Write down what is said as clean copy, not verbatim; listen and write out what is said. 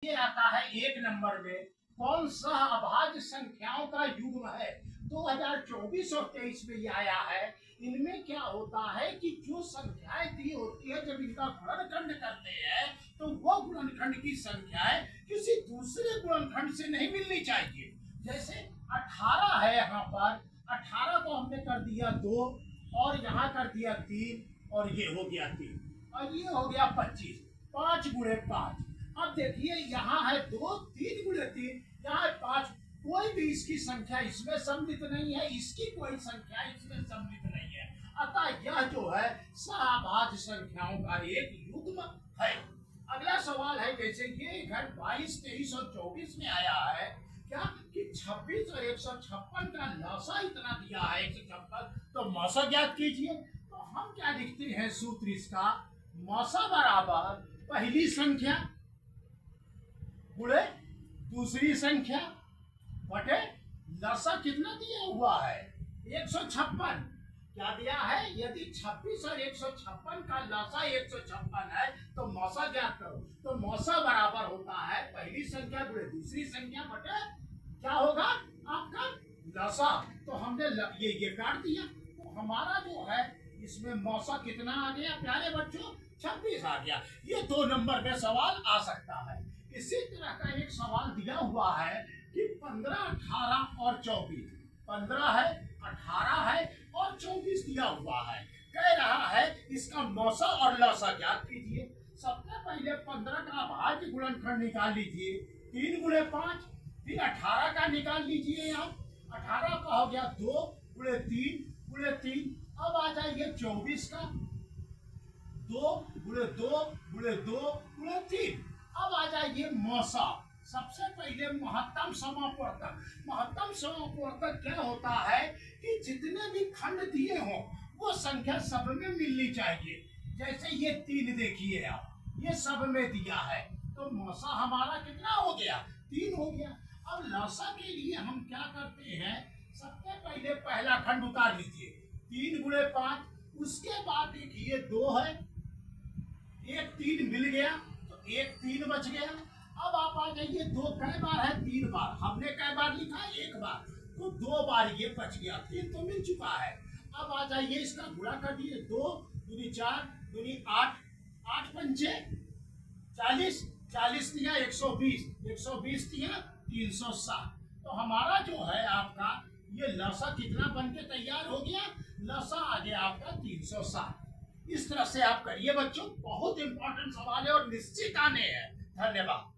ये आता है एक नंबर में कौन सा अभाज्य संख्याओं का युग्म है। 2024 और 23 में ये आया है। इनमें क्या होता है कि जो संख्याएं दी होती है जब इनका गुणनखंड करते हैं तो वो गुणनखंड की संख्याएं किसी दूसरे गुणनखंड से नहीं मिलनी चाहिए। जैसे 18 है, यहाँ पर 18 को हमने कर दिया 2 और यहाँ कर दिया 3 और ये हो गया 3 और ये हो गया 25, 5 गुणे 5। अब देखिए यहाँ है 2, 3 गुणे 3, यहाँ है 5। कोई भी इसकी संख्या इसमें सम्मिलित नहीं है, इसकी कोई संख्या इसमें सम्मिलित नहीं है। अतः यह जो है सभाज्य संख्याओं का एक युग्म है। अगला सवाल है, जैसे ये घर 22, 23 और 24 में आया है क्या कि 26 और 156 का लसा इतना दिया है 156, तो मौसा ज्ञात कीजिए। तो हम क्या लिखते हैं सूत्र इसका, मौसा बराबर पहली संख्या गुणे दूसरी संख्या बटे लसा कितना दिया हुआ है 156। क्या दिया है, यदि 26 और 156 का लसा 156 है तो मौसा ज्ञात करो। तो मौसा बराबर होता है पहली संख्या गुणे दूसरी संख्या बटे क्या होगा आपका लसा। तो हमने ये काट दिया, तो हमारा जो है इसमें मौसा कितना आ गया प्यारे बच्चों, 26 आ गया। ये 2 नंबर में सवाल आ सकता है। इसी तरह का एक सवाल दिया हुआ है कि 15, 18 और 24, 15 है, 18 है और 24 दिया हुआ है। कह रहा है इसका मौसा और लसा ज्ञात कीजिए। सबसे पहले 15 का अभाज्य गुणनखंड निकाल लीजिए, 3 गुणे 5, फिर 18 का निकाल लीजिए। आप 18 का हो गया 2 गुणे 3 गुणे 3। अब आ जाइए 24 का 2 गुणे 2 गुणे 2 गुणे 3। अब आ जाइए मौसा। सबसे पहले महत्तम समापवर्तक। महत्तम समापवर्तक क्या होता है कि जितने भी खंड दिए हों वो संख्या सब में मिलनी चाहिए। जैसे ये 3 देखिए आप, ये सब में दिया है तो मौसा हमारा कितना हो गया, 3 हो गया। अब लसा के लिए हम क्या करते हैं, सबसे पहले पहला खंड उतार लीजिए 3 गुणे 5। उसके बाद देखिए 2 है, एक 3 मिल गया तो एक 3 बच गया। अब आप आ जाइए 2 कई बार है, 3 बार। हमने कई बार लिखा, 1 बार, तो 2 बार ये बच गया, 3 तो मिल चुका है। अब आ जाइए इसका गुणा कर दिए, 2 दूनी 4 दूनी 8, 8 पंचे 40, 40 दिया 120, 120 दिया 360। तो हमारा जो है आपका ये लसा कितना बन के तैयार हो गया, लसा आ गया आपका 360। इस तरह से आप करिए बच्चों, बहुत इंपॉर्टेंट सवाल है और निश्चित आने हैं। धन्यवाद।